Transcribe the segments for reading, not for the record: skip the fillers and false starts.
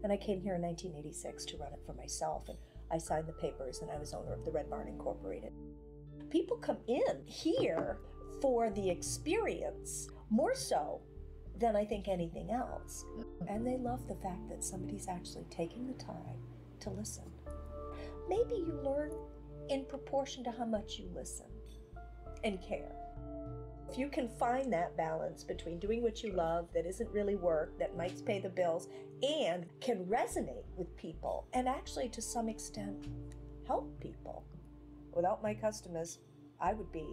And I came here in 1986 to run it for myself, and I signed the papers, and I was owner of the Red Barn Incorporated. People come in here for the experience, more so than I think anything else. And they love the fact that somebody's actually taking the time to listen. Maybe you learn in proportion to how much you listen and care. If you can find that balance between doing what you love that isn't really work, that might pay the bills, and can resonate with people and actually to some extent help people. Without my customers, I would be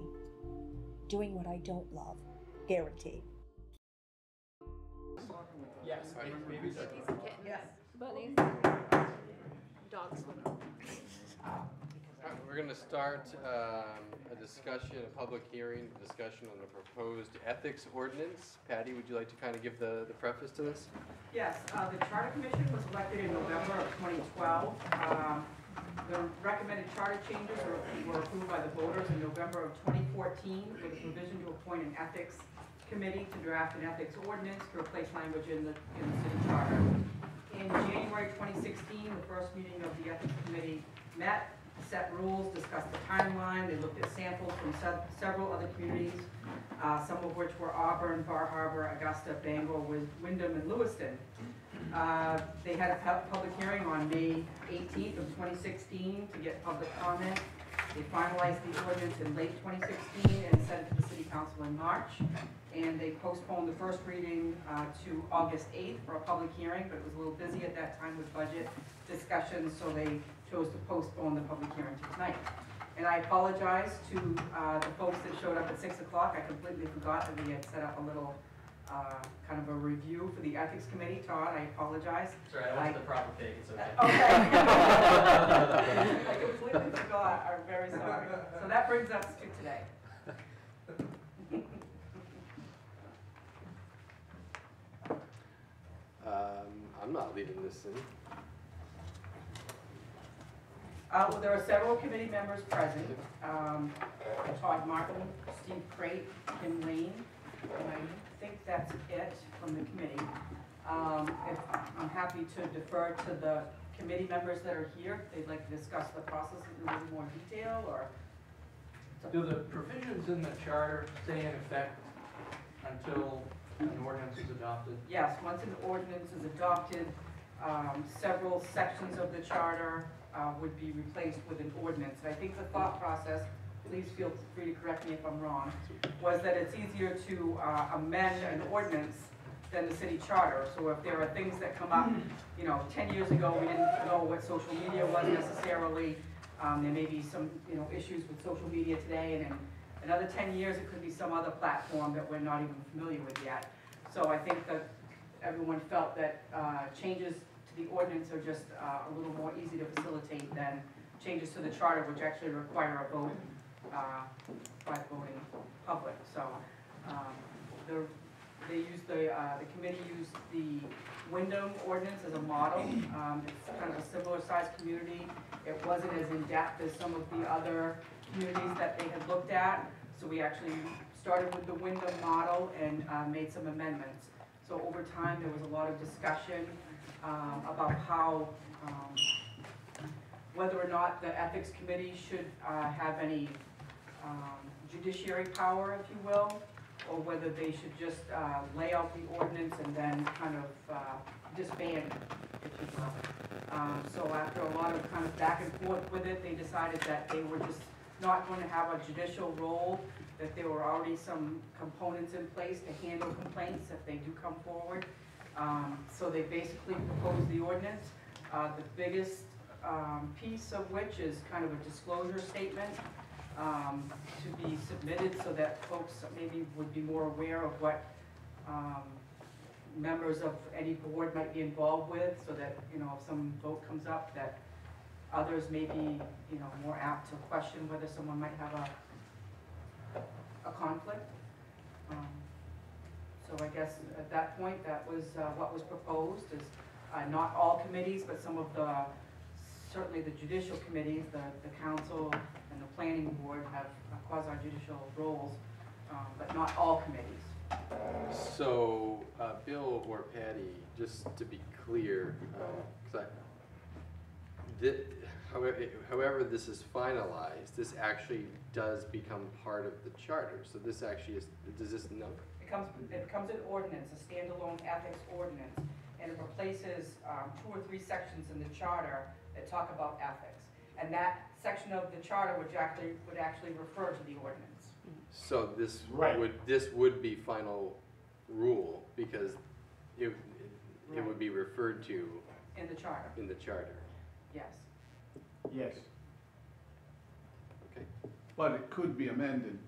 doing what I don't love, guaranteed. Yes, babies are. Yes. Bunnies. Dogs. We're going to start a discussion, a public hearing, discussion on the proposed ethics ordinance. Patty, would you like to kind of give the preface to this? Yes, the Charter Commission was elected in November of 2012. The recommended charter changes were approved by the voters in November of 2014 with a provision to appoint an ethics committee to draft an ethics ordinance to replace language in the city charter. In January 2016, the first meeting of the ethics committee met, set rules, discussed the timeline. They looked at samples from several other communities, some of which were Auburn, Bar Harbor, Augusta, Bangor, Windham, and Lewiston. They had a public hearing on May 18th of 2016 to get public comment. They finalized the ordinance in late 2016 and sent it to the City Council in March. And they postponed the first reading to August 8th for a public hearing, but it was a little busy at that time with budget discussions, so they chose to postpone the public hearing to tonight. And I apologize to the folks that showed up at 6 o'clock. I completely forgot that we had set up a little kind of a review for the ethics committee. Todd, I apologize. Sorry, I went to the proper page, it's okay. Okay. I completely forgot. I'm very sorry. So that brings us to today. I'm not leading this in. Well, there are several committee members present. Todd Markham, Steve Crate, Kim Lane, and I think that's it from the committee. If I'm happy to defer to the committee members that are here. If they'd like to discuss the process in a little more detail, or do the provisions in the charter stay in effect until an ordinance is adopted? Yes, once an ordinance is adopted, several sections of the charter would be replaced with an ordinance. And I think the thought process, please feel free to correct me if I'm wrong, was that it's easier to amend an ordinance than the city charter. So if there are things that come up, 10 years ago we didn't know what social media was necessarily. There may be some issues with social media today, and in another 10 years it could be some other platform that we're not even familiar with yet. So I think that everyone felt that changes to the ordinance are just a little more easy to facilitate than changes to the charter, which actually require a vote by the voting public. So the committee used the Windham ordinance as a model. It's kind of a similar sized community. It wasn't as in-depth as some of the other communities that they had looked at. So we actually started with the Windham model and made some amendments. So over time there was a lot of discussion about how, whether or not the ethics committee should have any judiciary power, if you will, or whether they should just lay out the ordinance and then kind of disband it, if you will. So after a lot of kind of back and forth with it, they decided that they were just not going to have a judicial role, that there were already some components in place to handle complaints if they do come forward. So they basically proposed the ordinance. The biggest piece of which is kind of a disclosure statement to be submitted so that folks maybe would be more aware of what members of any board might be involved with, so that if some vote comes up, that others may be more apt to question whether someone might have a conflict. So I guess at that point that was what was proposed, is not all committees, but some of certainly the judicial committees, the council and the planning board have quasi-judicial roles, but not all committees. So Bill or Patty, just to be clear, 'cause however this is finalized, this actually does become part of the charter. So this actually is, does this, no? It becomes an ordinance, a standalone ethics ordinance, and it replaces 2 or 3 sections in the charter that talk about ethics. And that section of the charter would actually refer to the ordinance. So this Right. would be final rule because it would be referred to In the charter, in the charter. yes. Yes, Okay. But it could be amended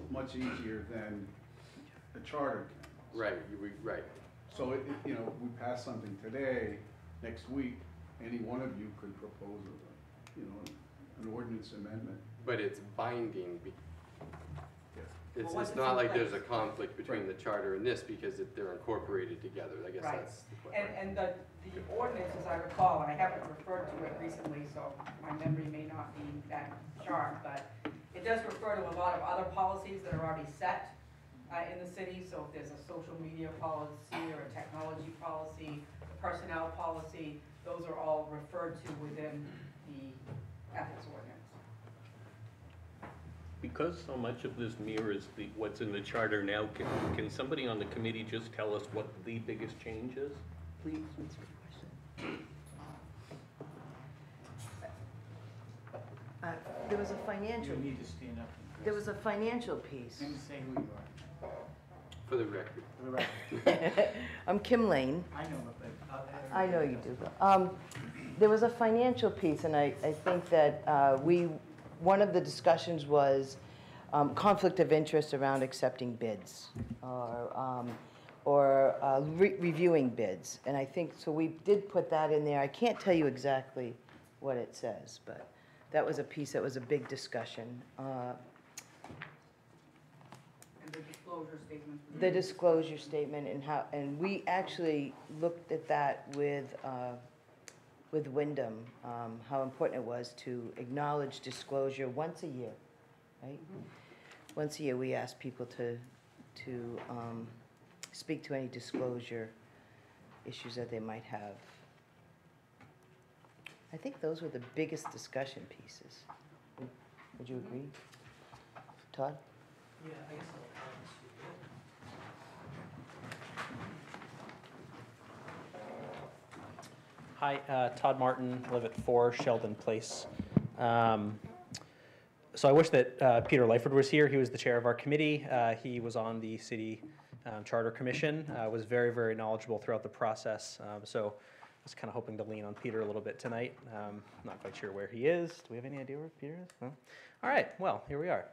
much easier than the charter can. Right. Right. So, you know, we pass something today, next week, any one of you could propose, an ordinance amendment. But it's binding. Well, once It's it's not in like there's a place. conflict between the charter and this because they're incorporated together. I guess Right. that's the question. And the ordinance, as I recall, and I haven't referred to it recently, so my memory may not be that sharp, but it does refer to a lot of other policies that are already set in the city. So if there's a social media policy or a technology policy, a personnel policy, those are all referred to within the ethics ordinance. Because so much of this mirrors what's in the charter now, can somebody on the committee just tell us what the biggest change is, please? There was a financial, you need to stand up. there was a financial piece. And say who you are, For the record. for the record. I'm Kim Lane. I know, but. I know you do. There was a financial piece, and I think that one of the discussions was conflict of interest around accepting bids or reviewing bids. And I think, so we did put that in there. I can't tell you exactly what it says, but that was a piece that was a big discussion. And the disclosure statements. The disclosure statement and we actually looked at that with Wyndham, how important it was to acknowledge disclosure once a year, right? Once a year, we ask people to speak to any disclosure issues that they might have. I think those were the biggest discussion pieces. Would you agree, Todd? Yeah, I guess Hi, Todd Martin, live at 4 Sheldon Place. So I wish that Peter Lyford was here. He was the chair of our committee. He was on the city charter commission, was very, very knowledgeable throughout the process. So I was kind of hoping to lean on Peter a little bit tonight. Not quite sure where he is. Do we have any idea where Peter is? No? All right, well, here we are.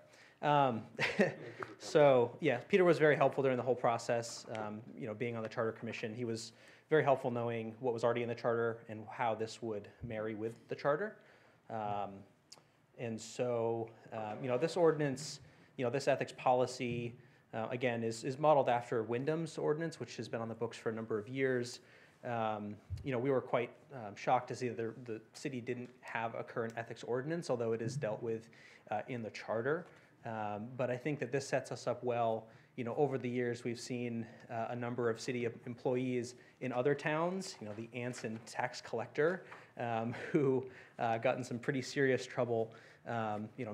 So yeah, Peter was very helpful during the whole process. Being on the charter commission, he was very helpful knowing what was already in the charter and how this would marry with the charter. And so, this ordinance, this ethics policy, again, is modeled after Wyndham's ordinance, which has been on the books for a number of years. We were quite shocked to see that the city didn't have a current ethics ordinance, although it is dealt with in the charter. But I think that this sets us up well. Over the years, we've seen a number of city employees in other towns, the Anson tax collector, who got in some pretty serious trouble,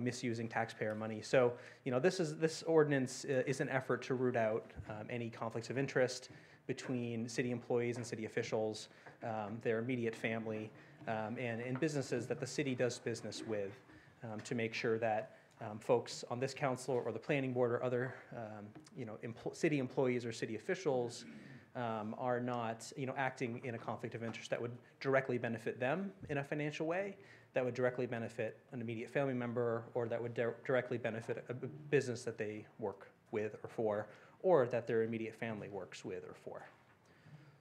misusing taxpayer money. So, this ordinance is an effort to root out any conflicts of interest between city employees and city officials, their immediate family, and businesses that the city does business with, to make sure that folks on this council or the planning board or other, city employees or city officials are not, acting in a conflict of interest that would directly benefit them in a financial way, that would directly benefit an immediate family member, or that would directly benefit a business that they work with or for, or that their immediate family works with or for.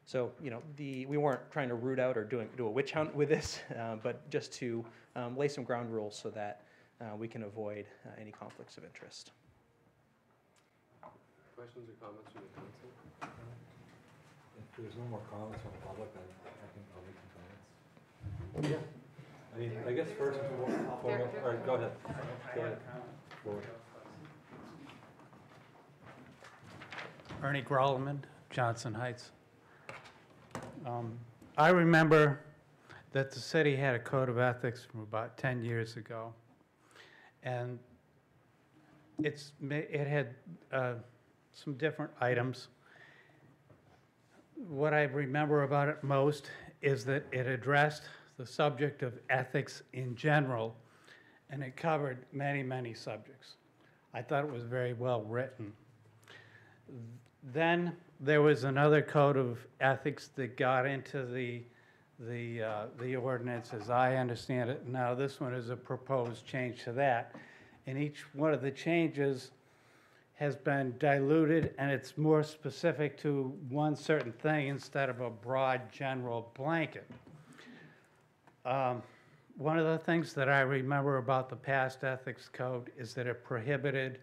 So, we weren't trying to root out or do a witch hunt with this, but just to lay some ground rules so that we can avoid any conflicts of interest. Questions or comments from the council? If there's no more comments from the public, then I think I'll make some comments. Yeah. I guess first, all right, go ahead. Go ahead. Forward. Ernie Grolman, Johnson Heights. I remember that the city had a code of ethics from about 10 years ago. And it had some different items. What I remember about it most is that it addressed the subject of ethics in general, and it covered many, many subjects. I thought it was very well written. Then there was another code of ethics that got into the ordinance as I understand it. Now this one is a proposed change to that. And each one of the changes has been diluted, and it's more specific to one certain thing instead of a broad general blanket. One of the things that I remember about the past ethics code is that it prohibited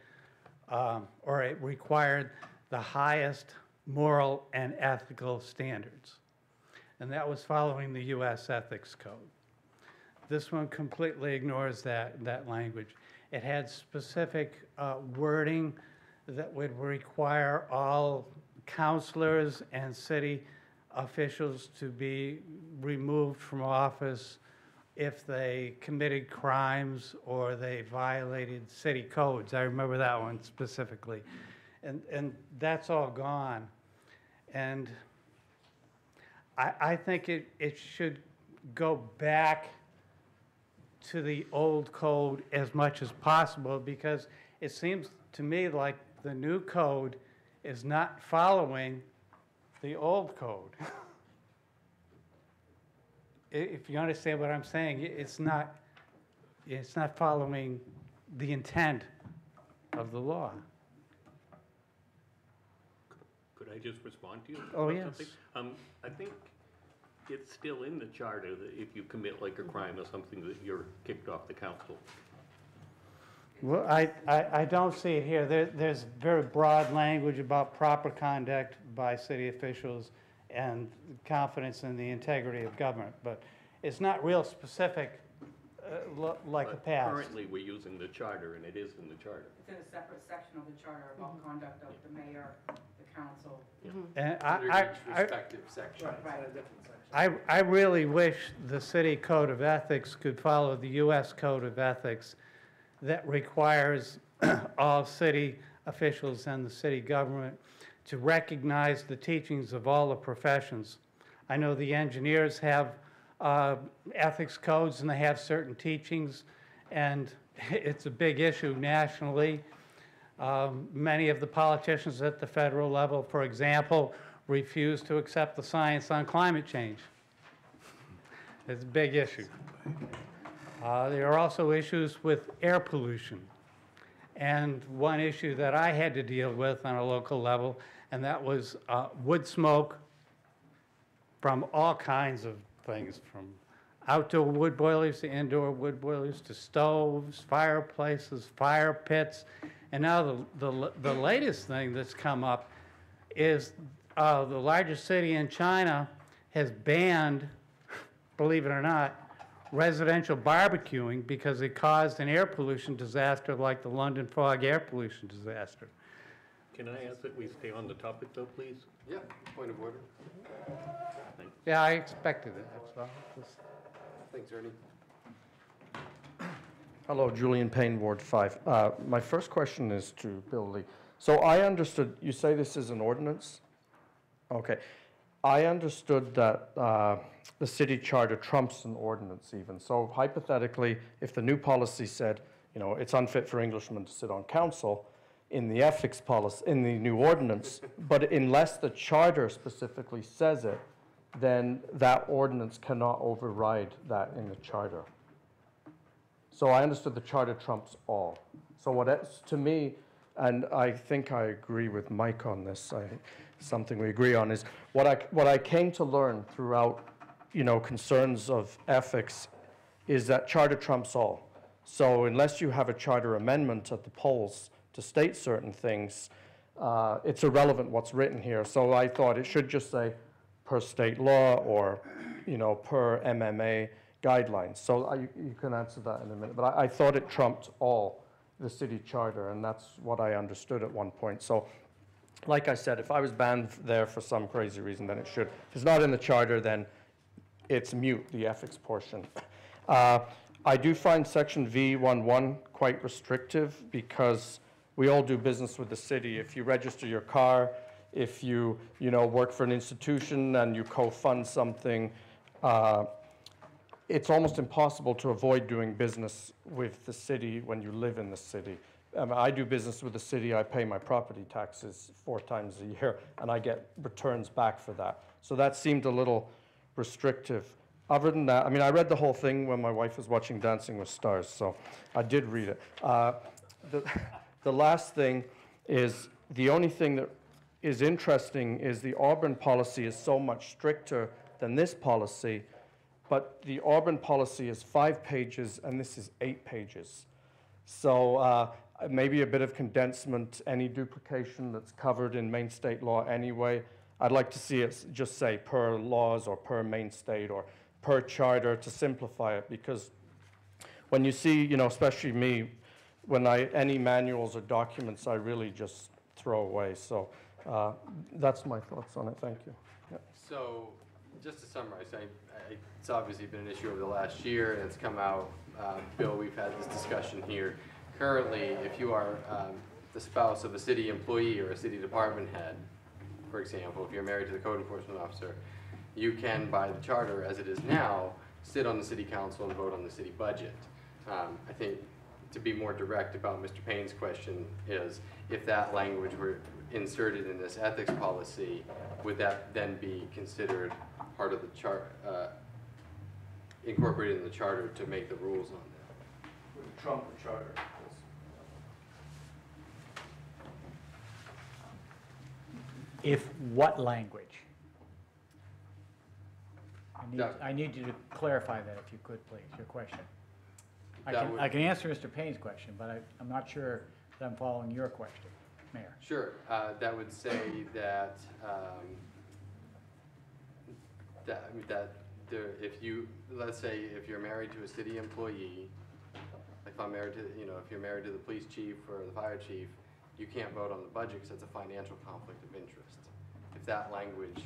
or it required the highest moral and ethical standards. And that was following the U.S. Ethics Code. This one completely ignores that language. It had specific wording that would require all counselors and city officials to be removed from office if they committed crimes or they violated city codes. I remember that one specifically. And that's all gone. And I think it should go back to the old code as much as possible, because it seems to me like the new code is not following the old code. If you understand what I'm saying, it's not following the intent of the law. Could I just respond to you? Oh, about yes. something? I think it's still in the charter that if you commit like a crime or something that you're kicked off the council. Well, I don't see it here. There's very broad language about proper conduct by city officials and confidence in the integrity of government, but it's not real specific like the past. Currently, we're using the charter, and it is in the charter. It's in a separate section of the charter about conduct of the mayor, the council. And Under each respective section. I really wish the city code of ethics could follow the U.S. code of ethics that requires all city officials and the city government to recognize the teachings of all the professions. I know the engineers have ethics codes and they have certain teachings, and it's a big issue nationally. Many of the politicians at the federal level, for example, refuse to accept the science on climate change. It's a big issue. There are also issues with air pollution. And one issue that I had to deal with on a local level, and that was wood smoke from all kinds of things, from outdoor wood boilers to indoor wood boilers to stoves, fireplaces, fire pits. And now the latest thing that's come up is the largest city in China has banned, believe it or not, residential barbecuing because it caused an air pollution disaster like the London fog air pollution disaster. Can I ask that we stay on the topic, though, please? Yeah, point of order. Thanks. Yeah, I expected it, that's all. Thanks, Ernie. Hello, Julian Payne, Ward 5. My first question is to Bill Lee. So I understood, you say this is an ordinance? Okay. I understood that the city charter trumps an ordinance even. So hypothetically, if the new policy said, you know, it's unfit for Englishmen to sit on council, in the ethics policy, in the new ordinance, but unless the charter specifically says it, then that ordinance cannot override that in the charter. So I understood the charter trumps all. So to me, and I think I agree with Mike on this, something we agree on, is what I came to learn throughout, you know, concerns of ethics is that charter trumps all. So unless you have a charter amendment at the polls to state certain things, it's irrelevant what's written here. So I thought it should just say per state law or, you know, per MMA guidelines. So you can answer that in a minute. But I thought it trumped all the city charter, and that's what I understood at one point. So like I said, if I was banned there for some crazy reason, then it should. If it's not in the charter, then it's mute, the ethics portion. I do find section V11 quite restrictive because we all do business with the city. If you register your car, if you work for an institution and you co-fund something, it's almost impossible to avoid doing business with the city when you live in the city. I do business with the city. I pay my property taxes 4 times a year, and I get returns back for that. So that seemed a little restrictive. Other than that, I mean, I read the whole thing when my wife was watching Dancing with Stars, so I did read it. The last thing is, the only thing that is interesting is the Auburn policy is so much stricter than this policy, but the Auburn policy is 5 pages, and this is 8 pages. So maybe a bit of condensement, any duplication that's covered in Maine state law anyway. I'd like to see it just say per laws or per Maine state or per charter to simplify it, because when you see, especially me, when any manuals or documents, I really just throw away. So that's my thoughts on it. Thank you. Yeah. So just to summarize, it's obviously been an issue over the last year, and it's come out. Bill, we've had this discussion here. Currently, if you are the spouse of a city employee or a city department head, for example, if you're married to the code enforcement officer, you can, by the charter as it is now, sit on the city council and vote on the city budget. I think to be more direct about Mr. Payne's question is, if that language were inserted in this ethics policy, would that then be considered part of the chart, incorporated in the charter to make the rules on that? Would trump the charter. If what language? I need you to clarify that, if you could, please, your question. I can answer Mr. Payne's question, but I'm not sure that I'm following your question, Mayor. Sure. That would say that if you, let's say, if you're married to a city employee, like if I'm married to, if you're married to the police chief or the fire chief, you can't vote on the budget because that's a financial conflict of interest. If that language,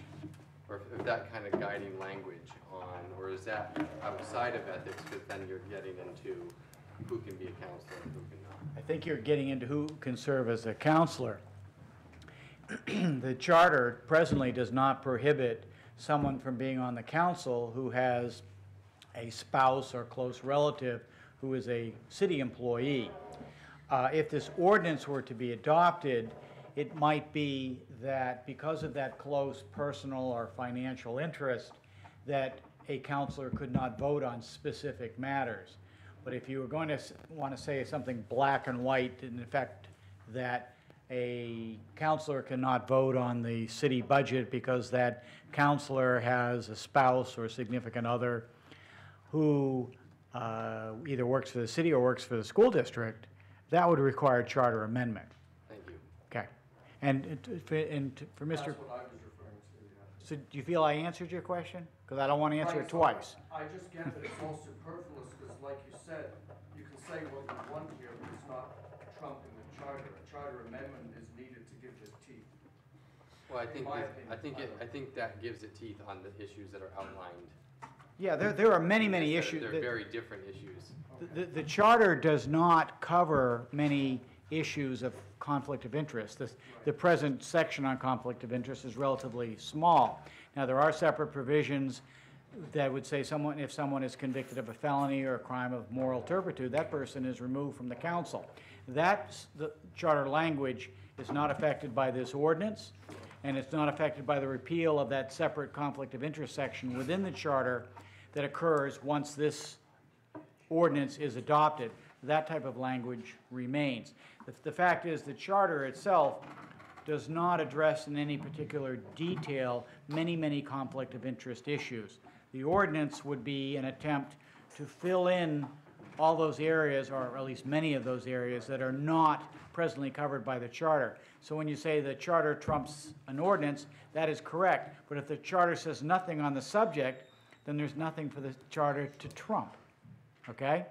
or if that kind of guiding language on, or is that outside of ethics, because then you're getting into who can be a counselor and who can not? I think you're getting into who can serve as a counselor. The charter presently does not prohibit someone from being on the council who has a spouse or close relative who is a city employee. If this ordinance were to be adopted, it might be that because of that close personal or financial interest, that a counselor could not vote on specific matters. But if you were going to want to say something black and white, in effect, that a counselor cannot vote on the city budget because that counselor has a spouse or a significant other who either works for the city or works for the school district, that would require a charter amendment. Thank you. Okay. And for Mr. That's what I was referring to, yeah. So do you feel I answered your question? Because I don't want to answer it twice. I just get that it's all superfluous, because like you said, you can say what you want here, but it's not trumping the charter. A charter amendment is needed to give this teeth. Well, I think that gives it teeth on the issues that are outlined. Yeah, there are many issues. They're very different issues. The charter does not cover many issues of conflict of interest. The present section on conflict of interest is relatively small. Now, there are separate provisions that would say if someone is convicted of a felony or a crime of moral turpitude, that person is removed from the council. The charter language is not affected by this ordinance, and it's not affected by the repeal of that separate conflict of interest section within the charter that occurs once this ordinance is adopted. That type of language remains. The fact is, the charter itself does not address in any particular detail many conflict of interest issues. The ordinance would be an attempt to fill in all those areas, or at least many of those areas, that are not presently covered by the charter. So when you say the charter trumps an ordinance, that is correct. But if the charter says nothing on the subject, then there's nothing for the charter to trump. Okay?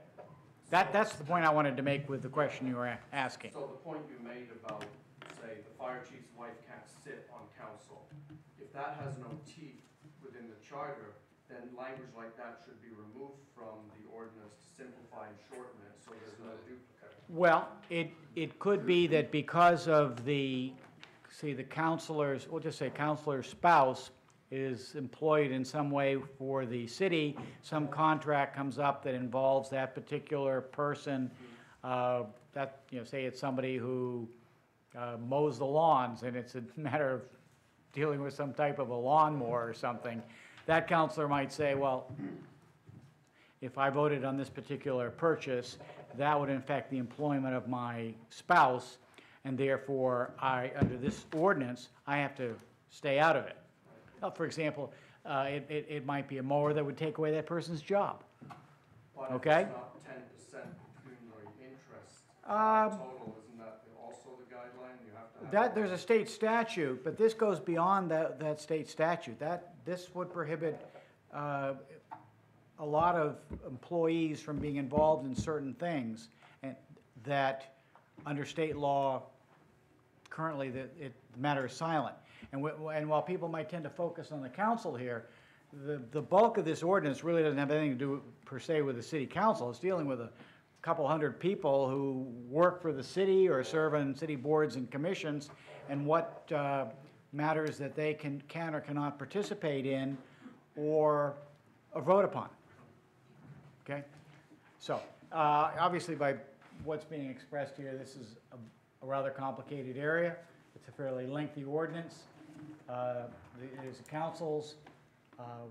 That's the point I wanted to make with the question you were asking. So the point you made about, say, the fire chief's wife can't sit on council. If that has no teeth within the charter, then language like that should be removed from the ordinance to simplify and shorten it, so there's no duplicate. Well, it could be that because of the, see, the counselor's, we'll just say counselor's spouse is employed in some way for the city, some contract comes up that involves that particular person, that, you know, say it's somebody who mows the lawns, and it's a matter of dealing with some type of a lawnmower or something, that counselor might say, well, if I voted on this particular purchase, that would affect the employment of my spouse, and therefore, under this ordinance, I have to stay out of it. For example, it might be a mower that would take away that person's job. But Okay? if it's not 10% pecuniary interest total, isn't that also the guideline? You have to have That, there's a state statute, but this goes beyond that state statute. This would prohibit a lot of employees from being involved in certain things, and that under state law, currently the matter is silent. And while people might tend to focus on the council here, the bulk of this ordinance really doesn't have anything to do per se with the city council. It's dealing with a couple hundred people who work for the city or serve on city boards and commissions, and what matters that they can or cannot participate in or vote upon. Okay? So, obviously by what's being expressed here, this is a rather complicated area. It's a fairly lengthy ordinance. It is the council's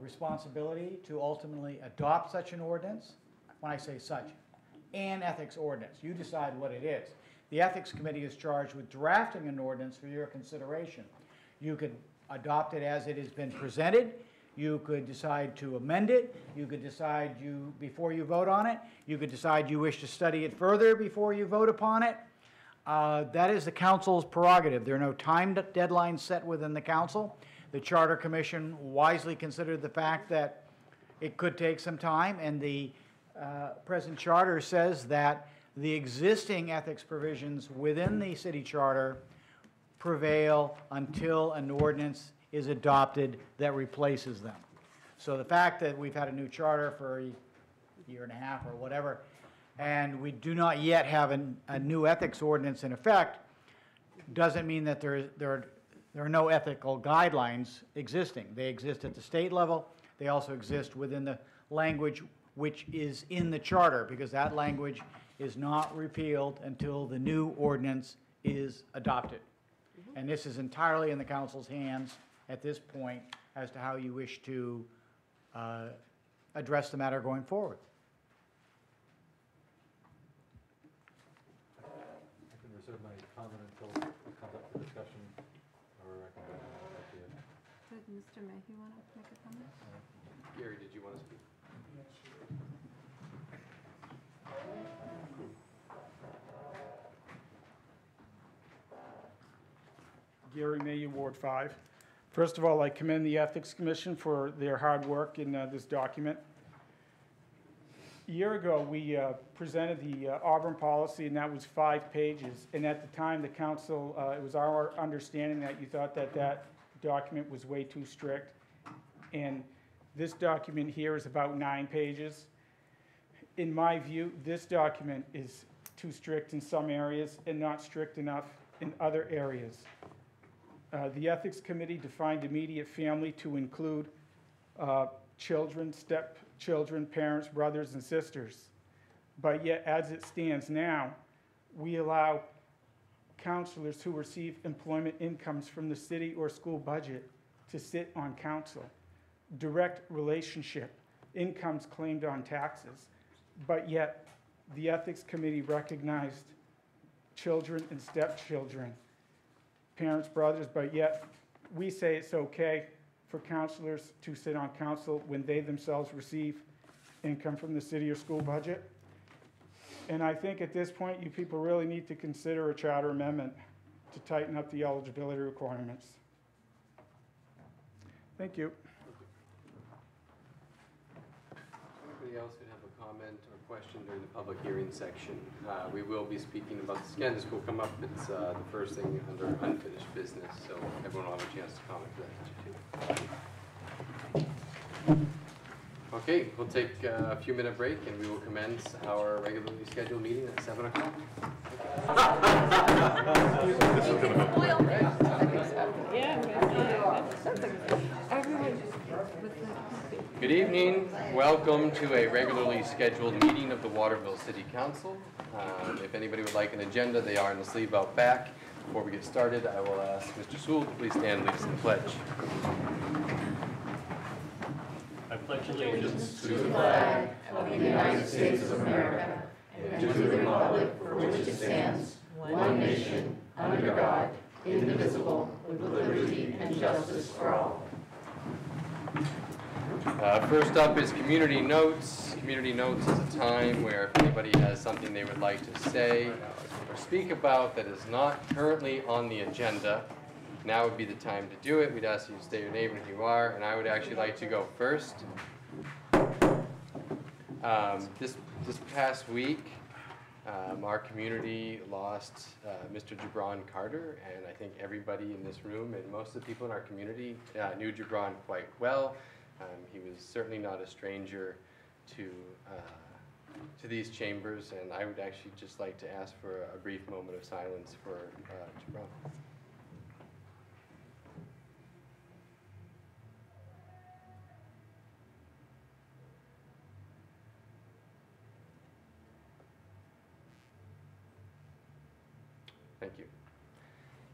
responsibility to ultimately adopt such an ordinance. When I say such, an ethics ordinance. You decide what it is. The Ethics Committee is charged with drafting an ordinance for your consideration. You could adopt it as it has been presented. You could decide to amend it. You could decide before you vote on it. You could decide you wish to study it further before you vote upon it. That is the council's prerogative. There are no time deadlines set within the council. The Charter Commission wisely considered the fact that it could take some time, and the present charter says that the existing ethics provisions within the city charter prevail until an ordinance is adopted that replaces them. So the fact that we've had a new charter for a year and a half or whatever, and we do not yet have a new ethics ordinance in effect, doesn't mean that there are no ethical guidelines existing. They exist at the state level. They also exist within the language which is in the charter, because that language is not repealed until the new ordinance is adopted. And this is entirely in the council's hands at this point as to how you wish to address the matter going forward. I can reserve my comment until it comes up for discussion, or I can go back to you. Did Mr. Mayhew want to make a comment? Gary, did you want to speak? Gary Mayhew, Ward 5. First of all, I commend the Ethics Commission for their hard work in this document. A year ago, we presented the Auburn policy, and that was 5 pages. And at the time, the council, it was our understanding that you thought that that document was way too strict. And this document here is about 9 pages. In my view, this document is too strict in some areas and not strict enough in other areas. The Ethics Committee defined immediate family to include children, stepchildren, parents, brothers, and sisters. But yet, as it stands now, we allow counselors who receive employment incomes from the city or school budget to sit on council. Direct relationship, incomes claimed on taxes. But yet, the Ethics Committee recognized children and stepchildren, parents, brothers, but yet we say it's okay for counselors to sit on council when they themselves receive income from the city or school budget. And I think at this point, you people really need to consider a charter amendment to tighten up the eligibility requirements. Thank you. Anybody else could have a comment or question during the public hearing section. We will be speaking about this again. This will come up. It's the first thing under unfinished business, so everyone will have a chance to comment for that too. Okay, we'll take a few minute break and we will commence our regularly scheduled meeting at 7 o'clock. Good evening. Welcome to a regularly scheduled meeting of the Waterville City Council. If anybody would like an agenda, they are in the sleeve out back. Before we get started, I will ask Mr. Sewell to please stand and lead us in the pledge. I pledge allegiance to the flag of the United States of America and to the republic for which it stands, one nation, under God, indivisible, with liberty and justice for all. First up is community notes. Community notes is a time where if anybody has something they would like to say or speak about that is not currently on the agenda, now would be the time to do it. We'd ask you to state your name and who you are, and I would actually like to go first. This past week, our community lost Mr. Gibran Carter, and I think everybody in this room and most of the people in our community knew Gibran quite well. He was certainly not a stranger to these chambers, and I would actually just like to ask for a brief moment of silence for Gibran. Thank you.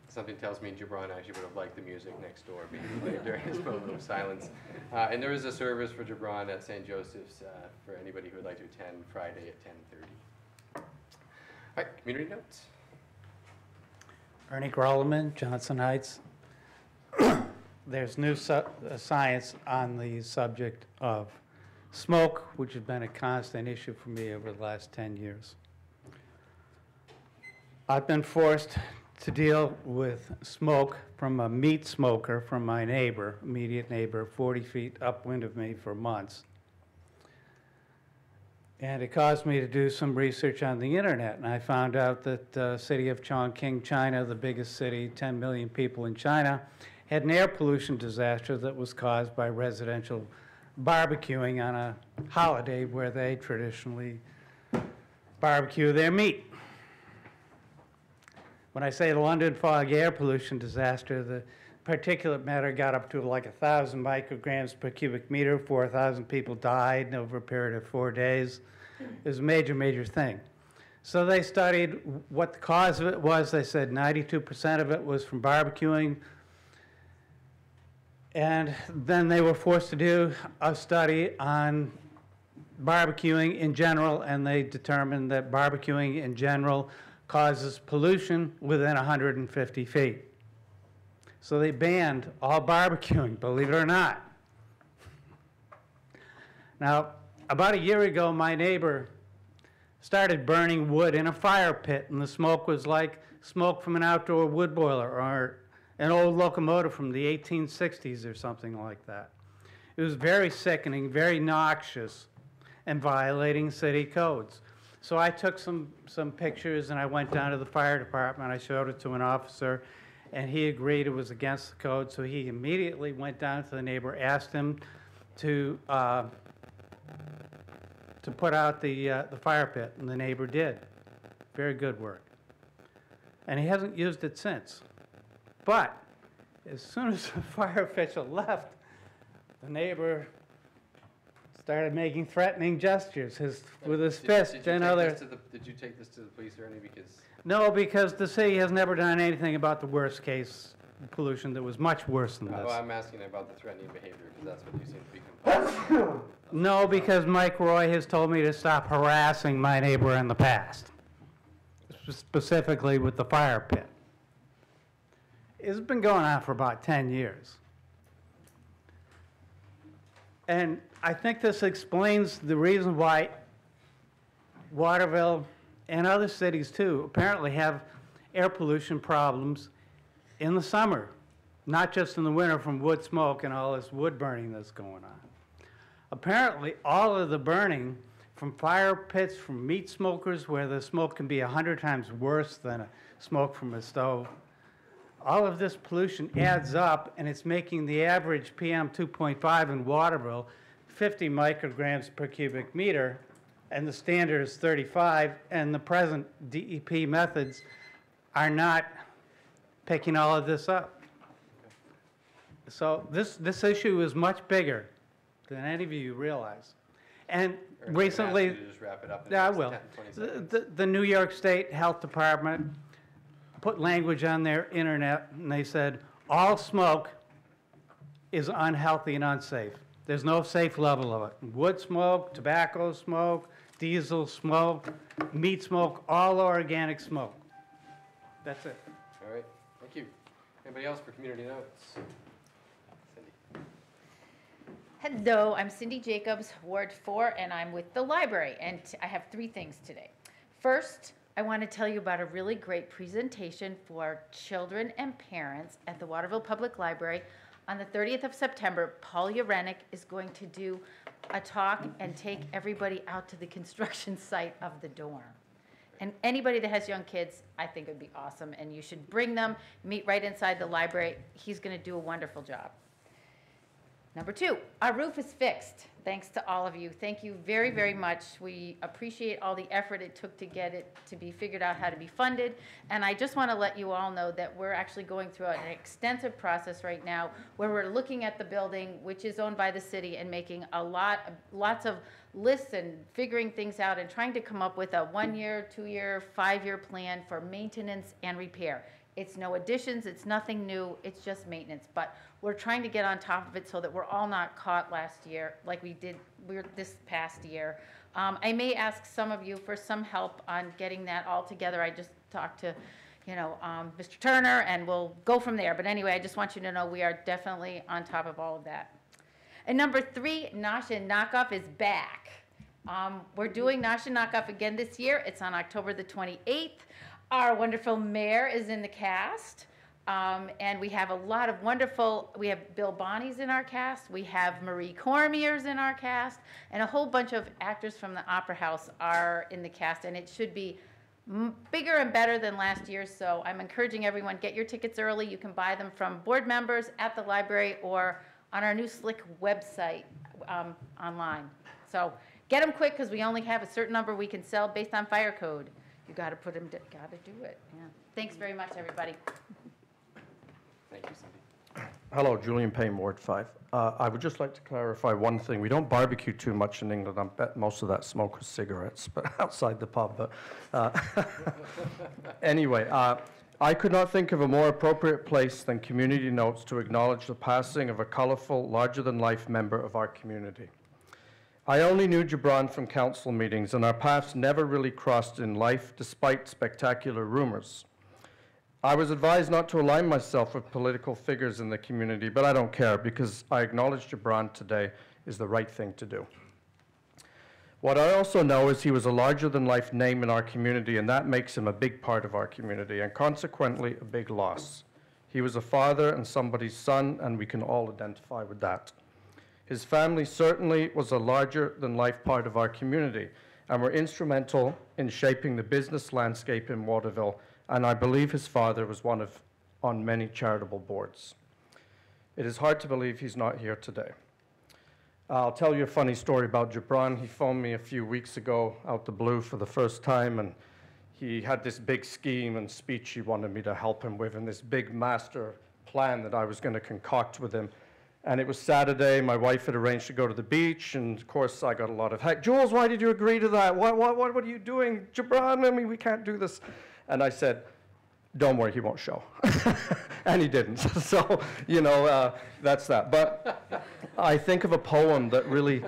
Something tells me Gibran actually would have liked the music next door being played during his moment of silence. And there is a service for Gibran at St. Joseph's for anybody who would like to attend Friday at 10:30. All right, community notes. Ernie Grolleman, Johnson Heights. There's new science on the subject of smoke, which has been a constant issue for me over the last 10 years. I've been forced to deal with smoke from a meat smoker from my neighbor, immediate neighbor, 40 feet upwind of me for months. And it caused me to do some research on the internet, and I found out that the city of Chongqing, China, the biggest city, 10 million people in China, had an air pollution disaster that was caused by residential barbecuing on a holiday where they traditionally barbecue their meat. When I say the London fog air pollution disaster, the particulate matter got up to like 1,000 micrograms per cubic meter. 4,000 people died over a period of 4 days. It was a major, major thing. So they studied what the cause of it was. They said 92% of it was from barbecuing. And then they were forced to do a study on barbecuing in general, and they determined that barbecuing in general causes pollution within 150 feet. So they banned all barbecuing, believe it or not. Now, about a year ago, my neighbor started burning wood in a fire pit, and the smoke was like smoke from an outdoor wood boiler or an old locomotive from the 1860s or something like that. It was very sickening, very noxious, and violating city codes. So I took some pictures and I went down to the fire department. I showed it to an officer and he agreed it was against the code. So he immediately went down to the neighbor, asked him to put out the fire pit, and the neighbor did. Very good work. And he hasn't used it since. But as soon as the fire official left, the neighbor started making threatening gestures with his fist. Did you take this to the police, Ernie? No, because the city has never done anything about the worst case pollution that was much worse than this. Well, I'm asking about the threatening behavior, because that's what you seem to be complaining. No, because Mike Roy has told me to stop harassing my neighbor in the past, specifically with the fire pit. It's been going on for about 10 years. And I think this explains the reason why Waterville and other cities too apparently have air pollution problems in the summer, not just in the winter from wood smoke and all this wood burning that's going on. Apparently all of the burning from fire pits, from meat smokers, where the smoke can be 100 times worse than a smoke from a stove. All of this pollution adds up, and it's making the average PM 2.5 in Waterville 50 micrograms per cubic meter, and the standard is 35, and the present DEP methods are not picking all of this up. So this issue is much bigger than any of you realize. And recently, Just wrap it up in yeah, I the next will. 10, 20 seconds. The New York State Health Department put language on their internet, and they said all smoke is unhealthy and unsafe. There's no safe level of it. Wood smoke, tobacco smoke, diesel smoke, meat smoke, all organic smoke. That's it. All right, thank you. Anybody else for community notes? Cindy. Hello, I'm Cindy Jacobs, Ward 4, and I'm with the library, and I have 3 things today. First, I want to tell you about a really great presentation for children and parents at the Waterville Public Library. On the 30th of September, Paul Urenick is going to do a talk and take everybody out to the construction site of the dorm. And anybody that has young kids, I think it would be awesome, and you should bring them, meet right inside the library. He's going to do a wonderful job. Number 2, our roof is fixed, thanks to all of you. Thank you very, very much. We appreciate all the effort it took to get it to be figured out how to be funded. And I just want to let you all know that we're actually going through an extensive process right now where we're looking at the building, which is owned by the city, and making lots of lists and figuring things out and trying to come up with a 1-year, 2-year, 5-year plan for maintenance and repair. It's no additions, it's nothing new, it's just maintenance. But we're trying to get on top of it so that we're all not caught last year like we did this past year. I may ask some of you for some help on getting that all together. I just talked to, Mr. Turner, and we'll go from there. But anyway, I just want you to know we are definitely on top of all of that. And number 3, Nosh and Knockoff is back. We're doing Nosh and Knockoff again this year. It's on October the 28th. Our wonderful mayor is in the cast, and we have a lot of we have Bill Bonney's in our cast, we have Marie Cormier's in our cast, and a whole bunch of actors from the Opera House are in the cast, and it should be bigger and better than last year, so I'm encouraging everyone, get your tickets early. You can buy them from board members at the library or on our new slick website online. So get them quick, because we only have a certain number we can sell based on fire code. You got to put them, got to do it. Yeah. Thanks very much, everybody. Thank you, Cindy. Hello, Julian Payne, Ward 5. I would just like to clarify one thing. We don't barbecue too much in England. I bet most of that smoke was cigarettes, but outside the pub. But anyway, I could not think of a more appropriate place than community notes to acknowledge the passing of a colorful, larger-than-life member of our community. I only knew Gibran from council meetings, and our paths never really crossed in life, despite spectacular rumors. I was advised not to align myself with political figures in the community, but I don't care, because I acknowledge Gibran today is the right thing to do. What I also know is he was a larger-than-life name in our community, and that makes him a big part of our community, and consequently, a big loss. He was a father and somebody's son, and we can all identify with that. His family certainly was a larger-than-life part of our community and were instrumental in shaping the business landscape in Waterville, and I believe his father was on many charitable boards. It is hard to believe he's not here today. I'll tell you a funny story about Gibran. He phoned me a few weeks ago out the blue for the first time, and he had this big scheme and speech he wanted me to help him with, and this big master plan that I was going to concoct with him. And it was Saturday. My wife had arranged to go to the beach, and of course I got a lot of, "Heck, Jules, why did you agree to that? What are you doing? Gibran, I mean, we can't do this." And I said, "Don't worry, he won't show." And he didn't. So, that's that. But I think of a poem that really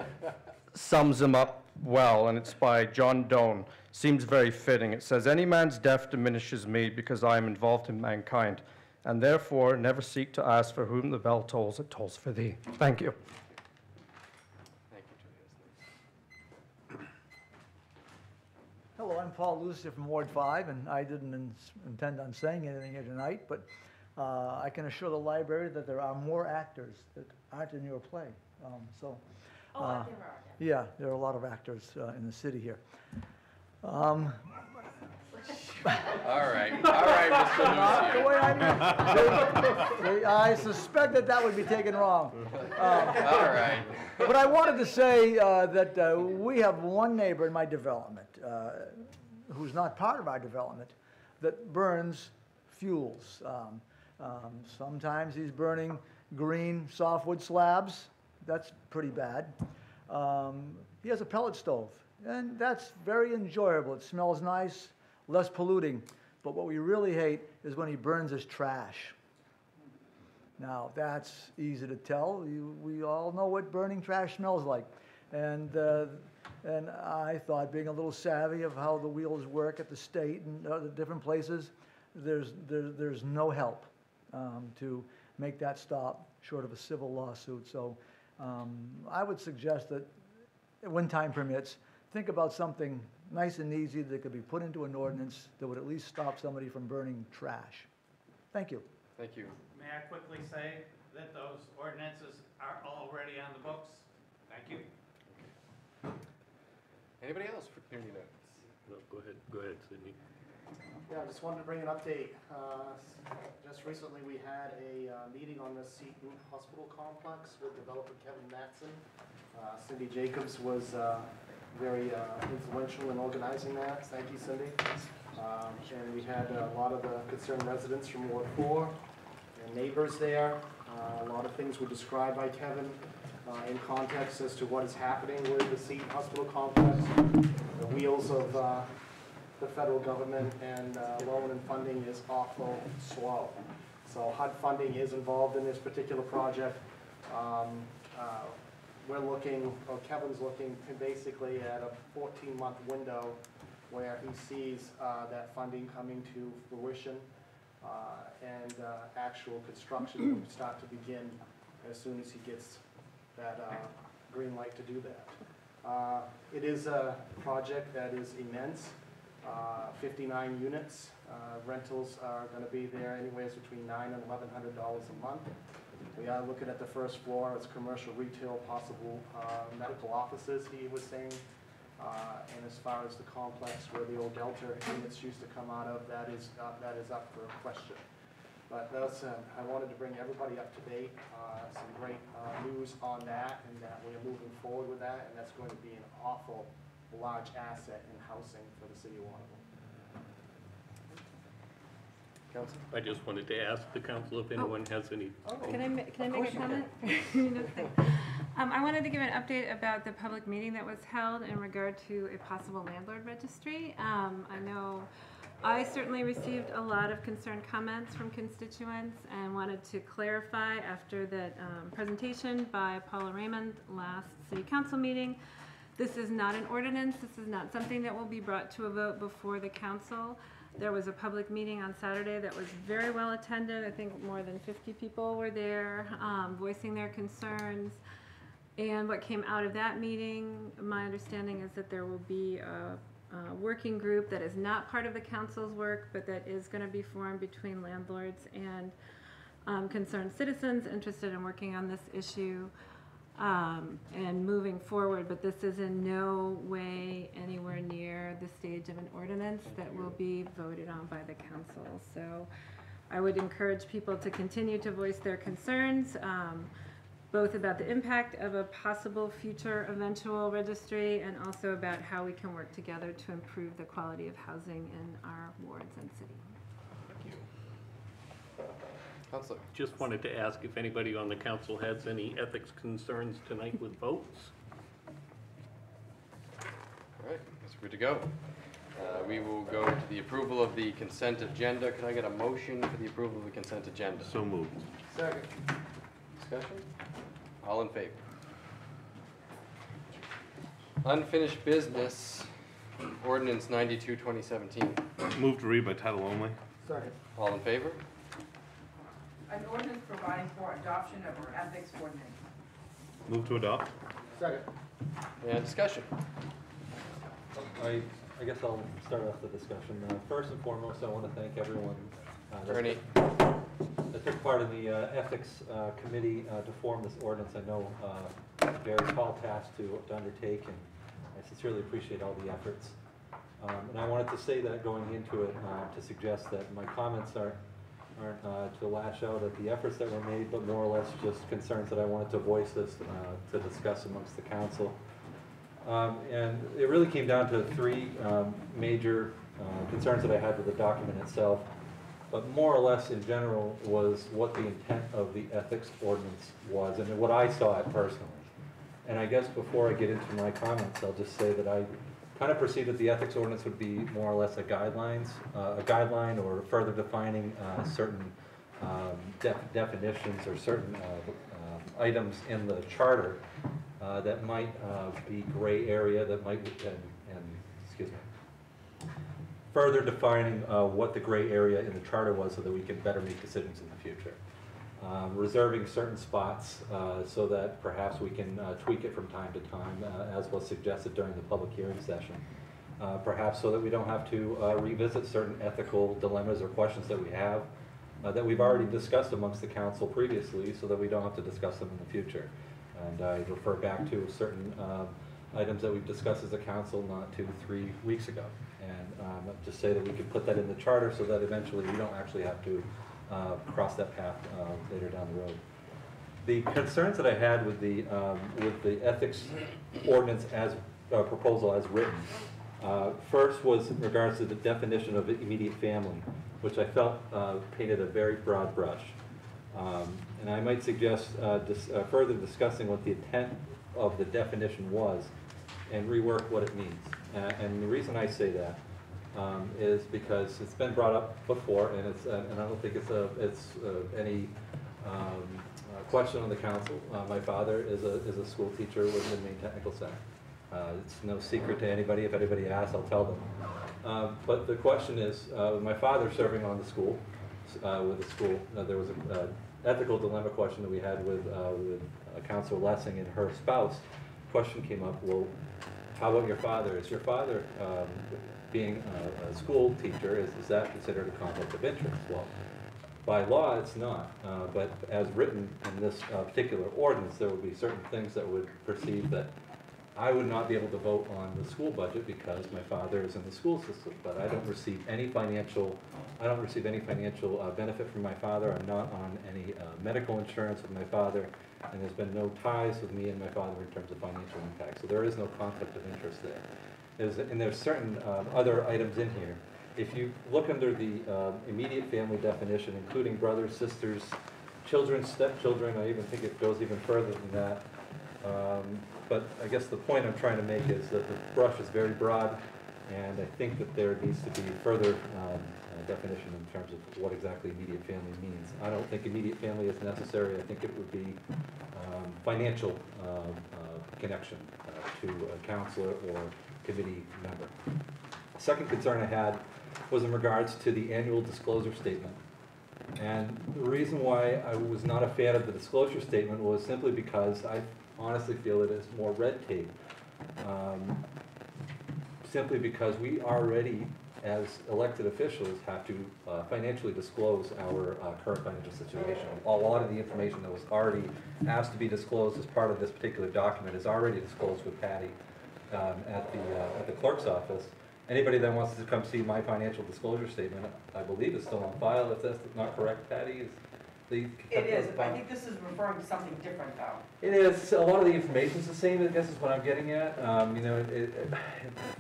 sums him up well, and it's by John Donne. Seems very fitting. It says, "Any man's death diminishes me because I am involved in mankind, and therefore never seek to ask for whom the bell tolls, it tolls for thee." Thank you. Thank you, Julius. Hello, I'm Paul Lucia from Ward 5, and I didn't intend on saying anything here tonight, but I can assure the library that there are more actors that aren't in your play. So Yeah, there are a lot of actors in the city here. All right, Mr. The Lucio. way I suspect that would be taken wrong. All right. But I wanted to say that we have one neighbor in my development who's not part of our development that burns fuels. Sometimes he's burning green softwood slabs. That's pretty bad. He has a pellet stove, and that's very enjoyable. It smells nice, less polluting. But what we really hate is when he burns his trash. Now, that's easy to tell. We all know what burning trash smells like. And I thought, being a little savvy of how the wheels work at the state and other different places, there's no help to make that stop short of a civil lawsuit. So I would suggest that when time permits, think about something nice and easy that could be put into an ordinance that would at least stop somebody from burning trash. Thank you. Thank you. May I quickly say that those ordinances are already on the books? Thank you. Anybody else for community notes? No, go ahead, Sydney. Yeah, I just wanted to bring an update. Just recently, we had a meeting on the Seton Hospital Complex with developer Kevin Matson. Cindy Jacobs was very influential in organizing that. Thank you, Cindy. And we had a lot of the concerned residents from Ward 4 and neighbors there. A lot of things were described by Kevin in context as to what is happening with the Seton Hospital Complex, the wheels of the federal government and loan and funding is awful slow. So HUD funding is involved in this particular project. We're looking, or Kevin's looking basically at a 14-month window where he sees that funding coming to fruition and actual construction will start to begin as soon as he gets that green light to do that. It is a project that is immense, 59 units. Rentals are going to be there anywhere between $900 and $1,100 a month. We are looking at the first floor as commercial retail, possible medical offices, he was saying. And as far as the complex where the old Delta units used to come out of, that is up for question. But that's, I wanted to bring everybody up to date, some great news on that, and that we are moving forward with that, and that's going to be an awful large asset in housing for the city of Waterville. Council? I just wanted to ask the council if anyone has any. Can I make a comment? I wanted to give an update about the public meeting that was held in regard to a possible landlord registry. I know I certainly received a lot of concerned comments from constituents and wanted to clarify after that presentation by Paula Raymond last city council meeting. This is not an ordinance. This is not something that will be brought to a vote before the council. There was a public meeting on Saturday that was very well attended. I think more than 50 people were there voicing their concerns. And what came out of that meeting, my understanding is that there will be a working group that is not part of the council's work, but that is going to be formed between landlords and concerned citizens interested in working on this issue and moving forward. But this is in no way anywhere near the stage of an ordinance that will be voted on by the council. So I would encourage people to continue to voice their concerns, both about the impact of a possible future eventual registry and also about how we can work together to improve the quality of housing in our wards and city. Thank you. Councilor? Just wanted to ask if anybody on the council has any ethics concerns tonight with votes. All right, I guess we're good to go. We will go to the approval of the consent agenda. Can I get a motion for the approval of the consent agenda? So moved. Second. Discussion? All in favor? Unfinished business, ordinance 92, 2017. Move to read by title only. Second. All in favor? An ordinance providing for adoption of an ethics ordinance. Move to adopt. Second. And discussion? I guess I'll start off the discussion. First and foremost, I want to thank everyone Attorney. that took part in the ethics committee to form this ordinance. I know very tall task to undertake, and I sincerely appreciate all the efforts. And I wanted to say that going into it, to suggest that my comments aren't to lash out at the efforts that were made, but more or less just concerns that I wanted to voice this to discuss amongst the council. And it really came down to three major concerns that I had with the document itself, but more or less in general was what the intent of the ethics ordinance was and what I saw it personally. And I guess before I get into my comments, I'll just say that I kind of perceive that the ethics ordinance would be more or less a guideline or further defining certain definitions or certain items in the charter that might be gray area, that might, excuse me, further defining what the gray area in the charter was so that we can better make decisions in the future. Reserving certain spots so that perhaps we can tweak it from time to time, as was suggested during the public hearing session. Perhaps so that we don't have to revisit certain ethical dilemmas or questions that we have that we've already discussed amongst the council previously, so that we don't have to discuss them in the future. And I refer back to certain items that we've discussed as a council not 2-3 weeks ago. And just say that we could put that in the charter so that eventually we don't actually have to cross that path later down the road. The concerns that I had with the ethics ordinance as proposal as written, first was in regards to the definition of immediate family, which I felt painted a very broad brush. And I might suggest further discussing what the intent of the definition was and rework what it means. And the reason I say that is because it's been brought up before, and I don't think it's any question on the council. My father is a school teacher with the Maine Technical Center. It's no secret to anybody. If anybody asks, I'll tell them. But the question is, with my father serving on the school, with the school, there was an ethical dilemma question that we had with Councilor Lessing and her spouse. Question came up, well, how about your father? Is your father being a school teacher, is that considered a conflict of interest? Well, by law, it's not. But as written in this particular ordinance, there would be certain things that would perceive that I would not be able to vote on the school budget because my father is in the school system. But I don't receive any financial, benefit from my father. I'm not on any medical insurance with my father, and there's been no ties with me and my father in terms of financial impact. So there is no conflict of interest there. There's certain other items in here. If you look under the immediate family definition, including brothers, sisters, children, stepchildren, I even think it goes even further than that. But I guess the point I'm trying to make is that the brush is very broad, and I think that there needs to be further definition in terms of what exactly immediate family means. I don't think immediate family is necessary. I think it would be financial connection to a counselor or committee member. The second concern I had was in regards to the annual disclosure statement. And the reason why I was not a fan of the disclosure statement was simply because I honestly feel it is more red tape. Simply because we already, as elected officials, have to financially disclose our current financial situation. A lot of the information that was already asked to be disclosed as part of this particular document is already disclosed with Patty at the clerk's office. Anybody that wants to come see my financial disclosure statement, I believe is still on file. If that's not correct, Patty, It is, but I think this is referring to something different, though. It is. A lot of the information is the same, I guess is what I'm getting at. The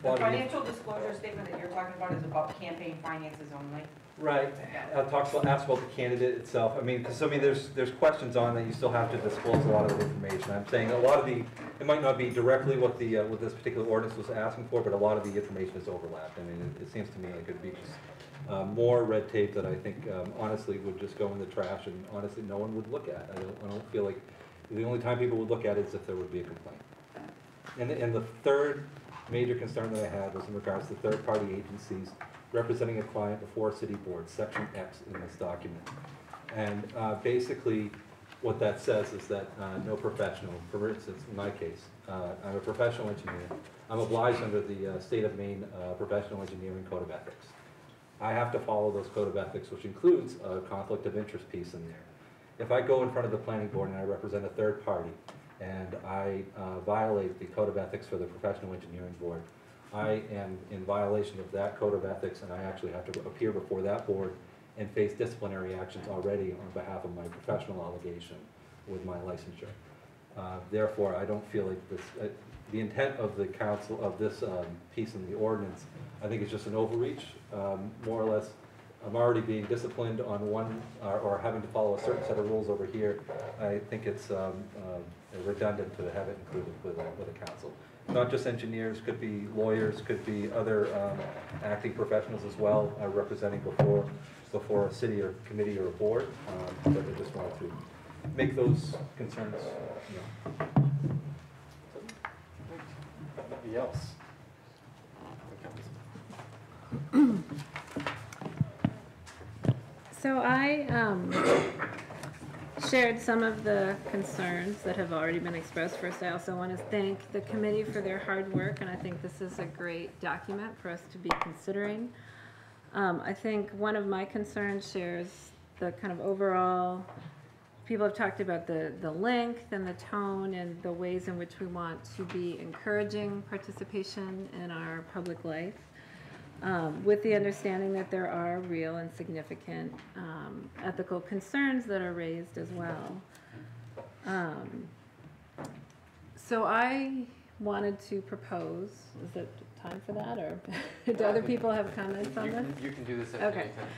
financial disclosure statement that you're talking about is about campaign finances only. Right. Asks about the candidate itself. I mean, because there's questions on that you still have to disclose a lot of the information. I'm saying a lot of it might not be directly what this particular ordinance was asking for, but a lot of the information is overlapped. I mean, it seems to me like it'd be just more red tape that I think honestly would just go in the trash, and honestly no one would look at. I don't feel like the only time people would look at it is if there would be a complaint. And the third major concern that I had was in regards to third-party agencies representing a client before a city board, section X in this document. And basically what that says is that no professional, for instance, in my case, I'm a professional engineer. I'm obliged under the state of Maine Professional Engineering Code of Ethics. I have to follow those code of ethics, which includes a conflict of interest piece in there. If I go in front of the planning board and I represent a third party, and I violate the code of ethics for the Professional Engineering Board, I am in violation of that code of ethics, and I actually have to appear before that board and face disciplinary actions already on behalf of my professional obligation with my licensure. Therefore, I don't feel like this, the intent of the council, of this piece in the ordinance, I think is just an overreach, more or less. I'm already being disciplined on one, or having to follow a certain set of rules over here. I think it's redundant to have it included with a council. Not just engineers, could be lawyers, could be other acting professionals as well, representing before a city or committee or a board. But I just wanted to make those concerns, Anybody else? So I shared some of the concerns that have already been expressed. First, I also want to thank the committee for their hard work, and I think this is a great document for us to be considering. I think one of my concerns shares the kind of overall, people have talked about the length and the tone and the ways in which we want to be encouraging participation in our public life. With the understanding that there are real and significant ethical concerns that are raised as well. So I wanted to propose, is it time for that, or do other people have comments on this? You can do this at Okay. any time.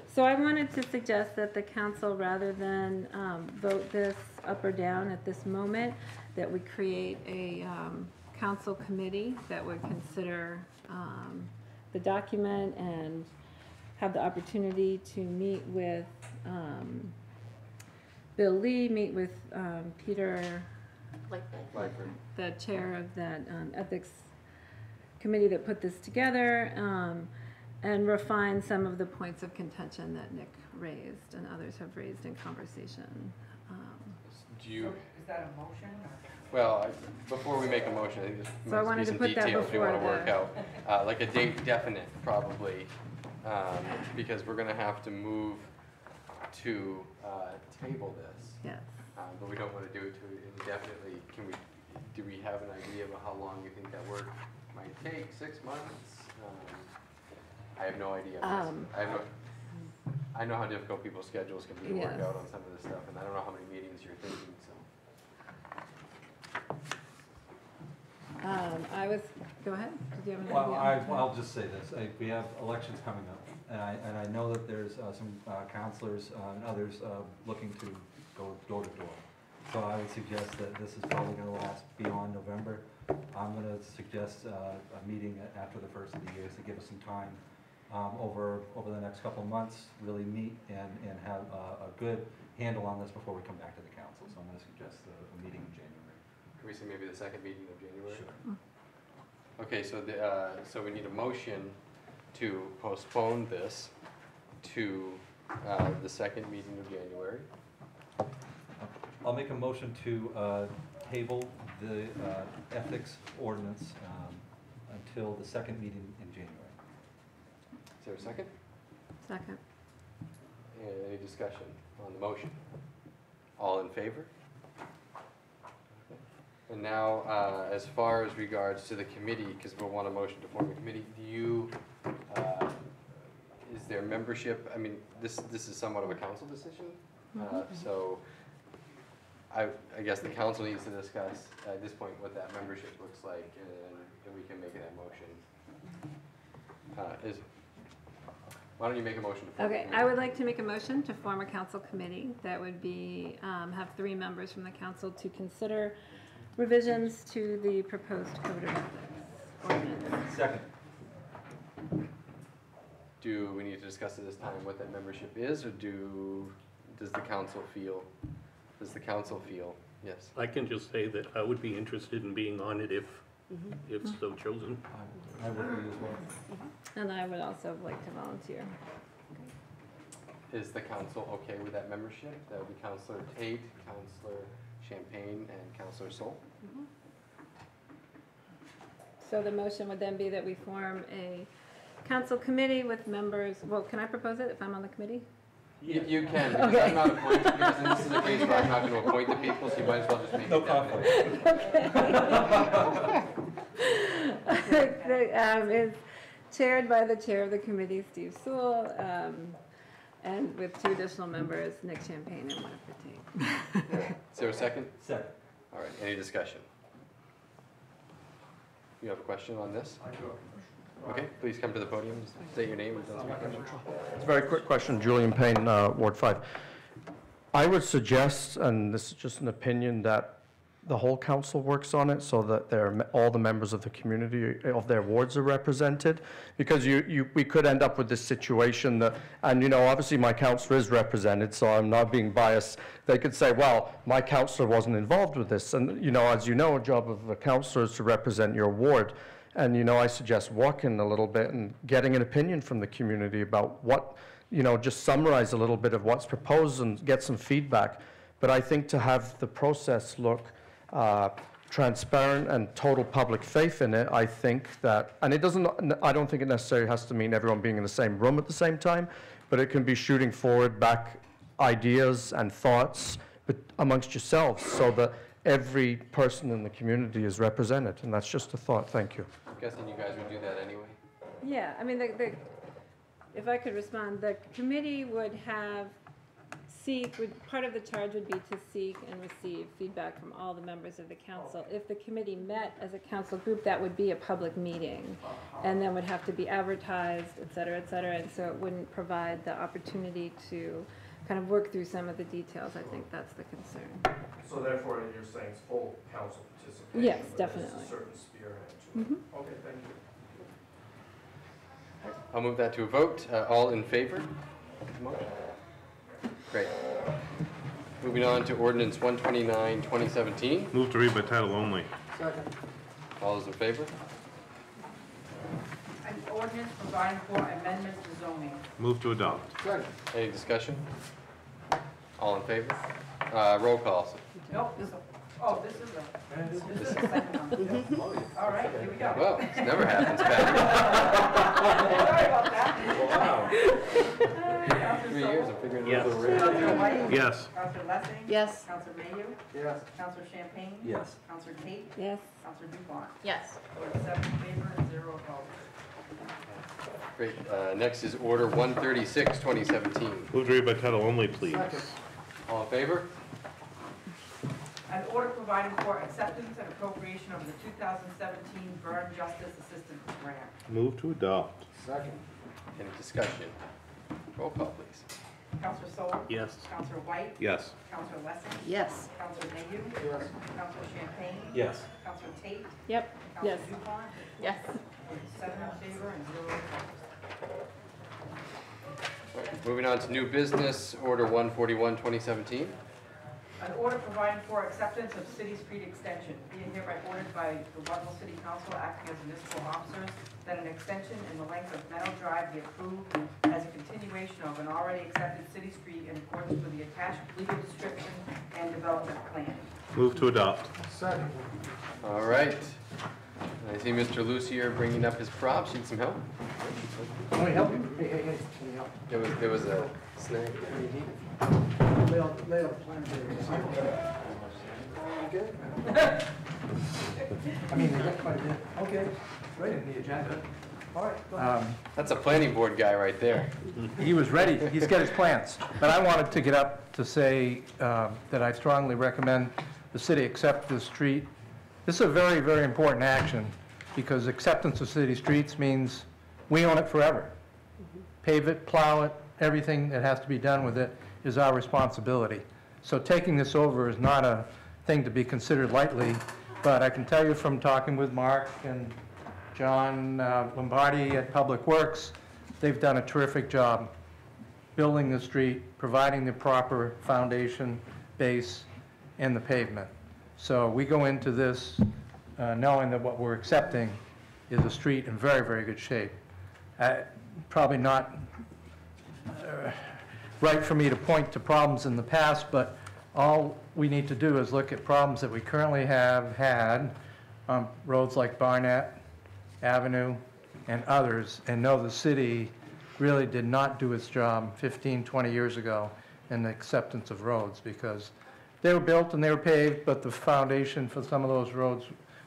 So I wanted to suggest that the council, rather than vote this up or down at this moment, that we create a council committee that would consider the document and have the opportunity to meet with Bill Lee, meet with Peter, the chair of that ethics committee that put this together, and refine some of the points of contention that Nick raised and others have raised in conversation. Do you? Is that a motion or? Well, before we make a motion, I think So I there's wanted some to put that details we want to before work out. Like a date definite, probably, because we're going to have to move to table this. Yes. But we don't want to do it too indefinitely. Do we have an idea of how long you think that work might take? 6 months? I have no idea. I know how difficult people's schedules can be to work Yes. out on some of this stuff, and I don't know how many meetings you're thinking, so. Go ahead. Did you have an Well, idea? I'll just say this, we have elections coming up, and I know that there's some counselors and others looking to go door to door. So I would suggest that this is probably gonna last beyond November. I'm gonna suggest a meeting after the first of the year to give us some time over the next couple of months, really meet and have a good handle on this before we come back to the council. So I'm gonna suggest a meeting in January. Can we say maybe the second meeting of January? Sure. Okay, so we need a motion to postpone this to the second meeting of January. I'll make a motion to table the ethics ordinance until the second meeting in January. Is there a second? Second. Any discussion on the motion? All in favor? And now, as far as regards to the committee, because we'll want a motion to form a committee, do you, is there membership? I mean, this is somewhat of a council decision. So I guess the council needs to discuss at this point what that membership looks like, and we can make that motion. Why don't you make a motion to form a Okay, committee? I would like to make a motion to form a council committee that would be, have 3 members from the council to consider revisions to the proposed code of ethics ordinance. Second. Do we need to discuss at this time what that membership is, or does the council feel, yes? I can just say that I would be interested in being on it if so chosen. I would be as well. And I would also like to volunteer. Is the council okay with that membership? That would be Councilor Tate, Councilor Champagne, and Councilor Sol. So the motion would then be that we form a council committee with members, well, can I propose it if I'm on the committee? You can, because I'm not appointed, because this is a case where I'm not going to appoint the people, so you might as well just make it definite. It's chaired by the chair of the committee, Steve Sewell, and with 2 additional members, Nick Champagne and Winifred Tate. Is there a second? Second. All right, any discussion? You have a question on this? I do have a question. Okay, please come to the podium, state your name and tell us your question. It's a very quick question, Julian Payne, Ward 5. I would suggest, and this is just an opinion, that the whole council works on it so that all the members of the community of their wards are represented, because we could end up with this situation that, and obviously my councillor is represented, so I'm not being biased. They could say, well, my councillor wasn't involved with this, and as you know, a job of a councillor is to represent your ward. And, I suggest walking a little bit and getting an opinion from the community about what, just summarize a little bit of what's proposed and get some feedback. But I think to have the process look transparent and total public faith in it, I think that, and I don't think it necessarily has to mean everyone being in the same room at the same time, but it can be shooting forward back ideas and thoughts amongst yourselves so that every person in the community is represented. And that's just a thought. Thank you. I'm guessing you guys would do that anyway? Yeah, I mean, if I could respond, the committee would part of the charge would be to seek and receive feedback from all the members of the council. If the committee met as a council group, that would be a public meeting, and then would have to be advertised, et cetera, and so it wouldn't provide the opportunity to kind of work through some of the details. I think that's the concern. So therefore, you're saying it's full council participation? Yes, but definitely. there's a certain spearhead to it. Okay, thank you. I'll move that to a vote. All in favor? Great. Moving on to ordinance 129, 2017. Move to read by title only. Second. All those in favor? An ordinance providing for amendments to zoning. Move to adopt. Second. Any discussion? All in favor? Roll call. Nope, this is the second one. All right, here we go. Well, this never happens, Patty. Sorry about that. Wow. 3 years of figuring Yes. out the rate. Councilor White? Yes. Councilor Lessing? Yes. Councilor Mayhew? Yes. Councilor Champagne? Yes. Councilor Tate? Yes. Councilor Dupont? Yes. 7 in favor and 0 opposed. Great. Next is order 136, 2017. Move to read by title only, please. Second. All in favor? An order providing for acceptance and appropriation of the 2017 Burn Justice Assistance Grant. Move to adopt. Second. Any discussion? Roll call, please. Councilor Sol? Yes. Councilor White? Yes. Councilor Lessing? Yes. Councilor Mayhew? Yes. Councilor Champagne? Yes. Councilor Tate? Yep. Councilor Yes. Dupont? Yes. 7 in favor and 0 opposed. Right, moving on to new business, order 141, 2017. An order providing for acceptance of city street extension, being hereby ordered by the Waterville City Council acting as municipal officers, that an extension in the length of Meadow Drive be approved as a continuation of an already accepted city street in accordance with the attached legal description and development plan. Move to adopt. Second. All right. I see Mr. Lucier bringing up his props. Need some help? Let me help you. Hey, let me help. It was a snag. Lay out the plan there. Okay. I mean, they got quite a bit. Okay, right in the agenda. All right, go ahead. That's a planning board guy right there. He was ready, he's got his plans. But I wanted to get up to say that I strongly recommend the city accept this street. This is a very, very important action, because acceptance of city streets means we own it forever. Pave it, plow it, everything that has to be done with it is our responsibility. So taking this over is not a thing to be considered lightly, but I can tell you from talking with Mark and John Lombardi at Public Works, they've done a terrific job building the street, providing the proper foundation, base, and the pavement. So we go into this knowing that what we're accepting is a street in very, very good shape. Probably not right for me to point to problems in the past, but all we need to do is look at problems that we currently have had on roads like Barnett Avenue and others, and know the city really did not do its job 15, 20 years ago in the acceptance of roads, because they were built and they were paved, but the foundation for some of those roads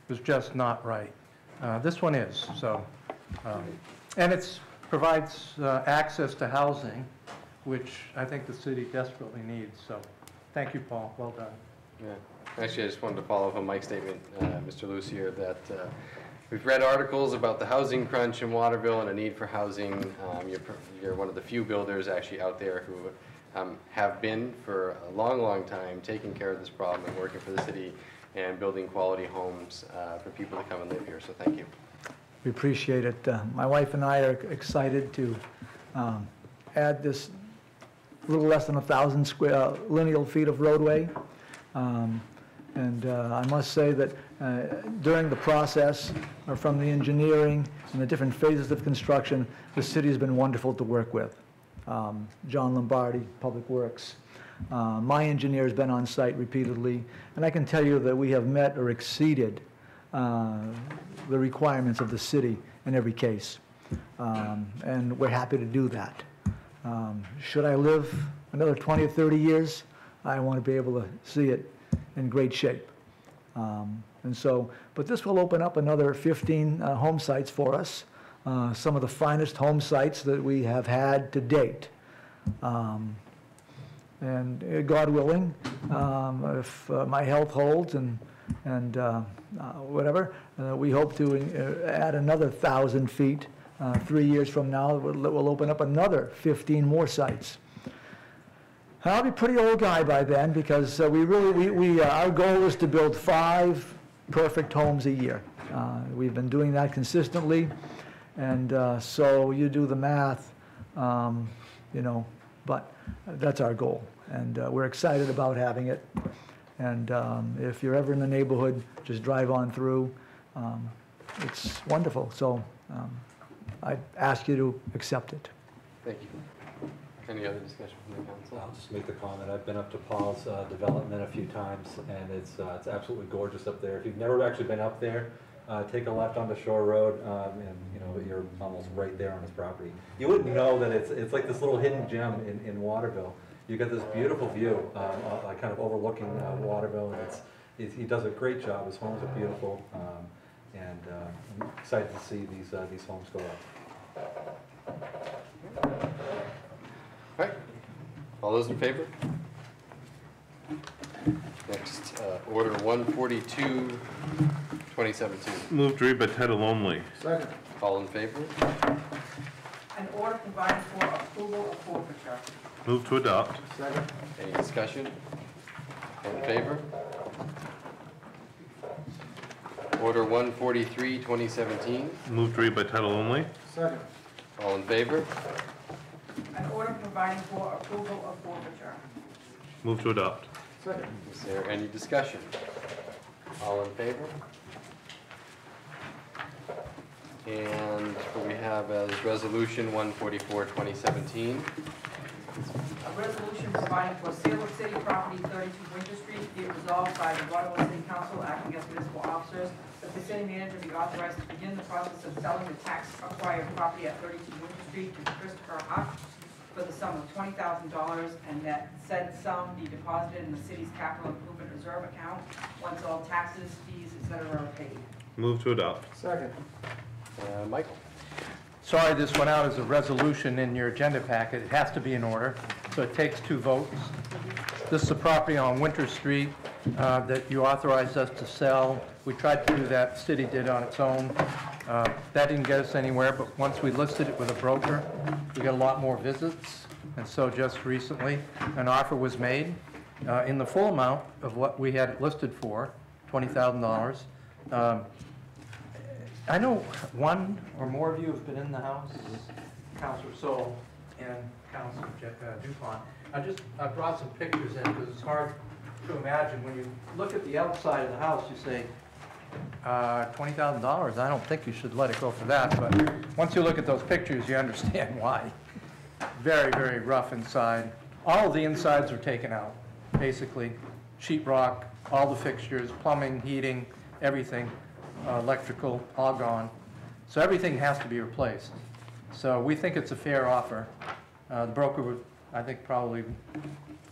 was just not right. This one is, so. And it provides access to housing, which I think the city desperately needs. So thank you, Paul. Well done. Yeah. Actually, I just wanted to follow up on Mike's statement, Mr. Lucier, that we've read articles about the housing crunch in Waterville and a need for housing. You're one of the few builders actually out there who have been for a long, long time taking care of this problem and working for the city and building quality homes for people to come and live here. So thank you. We appreciate it. My wife and I are excited to add this little less than 1,000 square lineal feet of roadway. I must say that during the process, or from the engineering and the different phases of construction, the city has been wonderful to work with. John Lombardi, Public Works. My engineer has been on site repeatedly, and I can tell you that we have met or exceeded the requirements of the city in every case. And we're happy to do that. Should I live another 20 or 30 years, I want to be able to see it in great shape. But this will open up another 15 home sites for us, some of the finest home sites that we have had to date. And God willing, if my health holds and whatever, we hope to add another 1,000 feet 3 years from now. We'll open up another 15 more sites. I'll be a pretty old guy by then, because our goal is to build 5 perfect homes a year. We've been doing that consistently, and so you do the math, but that's our goal, and we're excited about having it. And if you're ever in the neighborhood, just drive on through. It's wonderful, so I ask you to accept it. Thank you. Any other discussion from the council? I'll just make the comment. I've been up to Paul's development a few times, and it's absolutely gorgeous up there. If you've never actually been up there, take a left onto Shore Road, and you're almost right there on his property. You wouldn't know that it's like this little hidden gem in Waterville. You got this beautiful view, kind of overlooking Waterville, and he does a great job. His homes are beautiful, and I'm excited to see these homes go up. All right. All those in favor? Next, order 142, 2017. Move to read by title only. Second. All in favor? An order providing for approval of forfeiture. Move to adopt. Second. Any discussion? All in favor? Order 143, 2017. Move to read by title only. Second. All in favor? An order providing for approval of forfeiture. Move to adopt. Second. Is there any discussion? All in favor? And what we have as resolution 144, 2017. A resolution providing for sale of city property 32 Winter Street be it resolved by the Waterville City Council acting as municipal officers that the city manager be authorized to begin the process of selling the tax acquired property at 32 Winter Street to Christopher Huck for the sum of $20,000, and that said sum be deposited in the city's capital improvement reserve account once all taxes, fees, etc. are paid. Move to adopt. Second. Michael. Sorry, this went out as a resolution in your agenda packet. It has to be in order, so it takes 2 votes. This is a property on Winter Street that you authorized us to sell. We tried to do that, the city did on its own. That didn't get us anywhere, but once we listed it with a broker, we got a lot more visits. And so just recently, an offer was made in the full amount of what we had it listed for, $20,000. I know one or more of you have been in the house, Councilor Sol and Councilor Dupont. I brought some pictures in because it's hard to imagine. When you look at the outside of the house, you say, $20,000, I don't think you should let it go for that. But once you look at those pictures, you understand why. Very, very rough inside. All of the insides are taken out, basically. Sheetrock, all the fixtures, plumbing, heating, everything. Electrical, all gone. So everything has to be replaced. So we think it's a fair offer. The broker would, I think, probably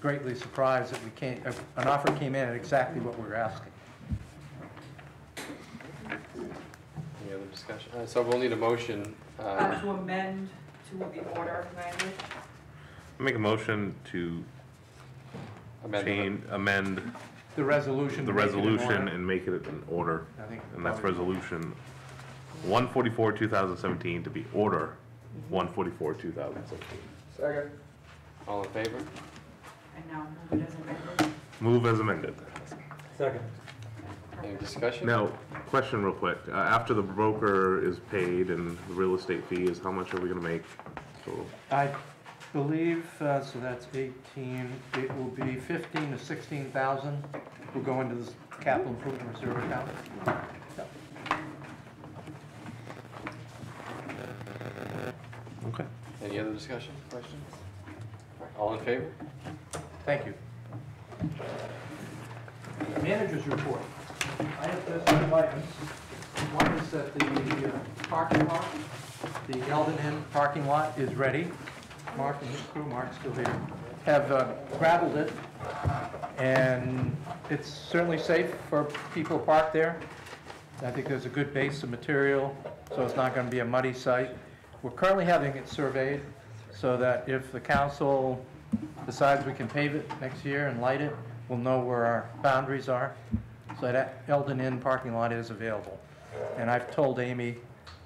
greatly surprised that an offer came in at exactly what we were asking. Any other discussion? So we'll need a motion. To amend to the order language. Make a motion to amend The resolution. the resolution and make it an order. I think And that's probably- resolution 144, 2017 to be order 144, 2017. Second. All in favor? And now move it as amended. Move as amended. Second. Any discussion? Now, question real quick. After the broker is paid and the real estate fee is, how much are we gonna make total? I believe, so that's 18, it will be 15 to 16,000 will go into this capital improvement reserve account. Yep. Okay. Any other discussion, questions? All right, all in favor? Thank you. Manager's report. I have just two items. One is that the parking lot, the Eldon Inn parking lot is ready. Mark and his crew, Mark's still here, have gravelled it, and it's certainly safe for people parked there. I think there's a good base of material, so it's not going to be a muddy site. We're currently having it surveyed, so that if the council decides we can pave it next year and light it, we'll know where our boundaries are. So that Eldon Inn parking lot is available. And I've told Amy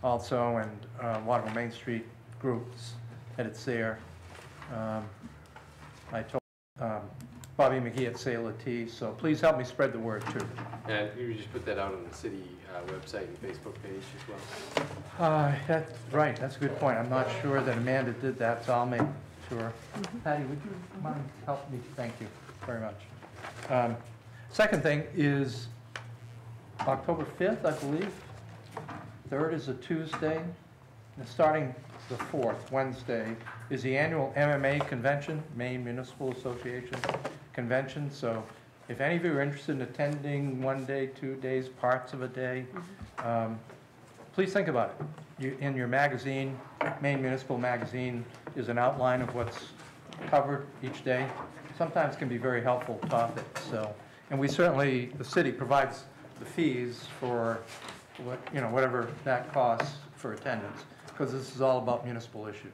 also, and Waterville Main Street groups, that it's there. I told Bobby McGee at Sailor Tea, so please help me spread the word too. And you just put that out on the city website and Facebook page as well? That's right, that's a good point. I'm not sure that Amanda did that, so I'll make sure. Patty, would you mind helping me? Thank you very much. Second thing is October 5th, I believe. 3rd is a Tuesday. And starting the 4th, Wednesday, is the annual MMA convention, Maine Municipal Association convention. So if any of you are interested in attending 1 day, 2 days, parts of a day, please think about it. In your magazine, Maine Municipal Magazine, is an outline of what's covered each day. Sometimes can be very helpful topics. So, and we certainly, the city provides the fees for what, whatever that costs for attendance, because this is all about municipal issues.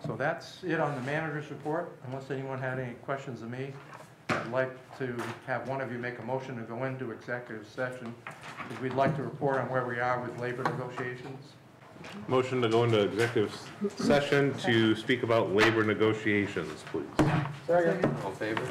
So that's it on the manager's report. Unless anyone had any questions of me, I'd like to have one of you make a motion to go into executive session, because we'd like to report on where we are with labor negotiations. Motion to go into executive session to speak about labor negotiations, please. All in favor?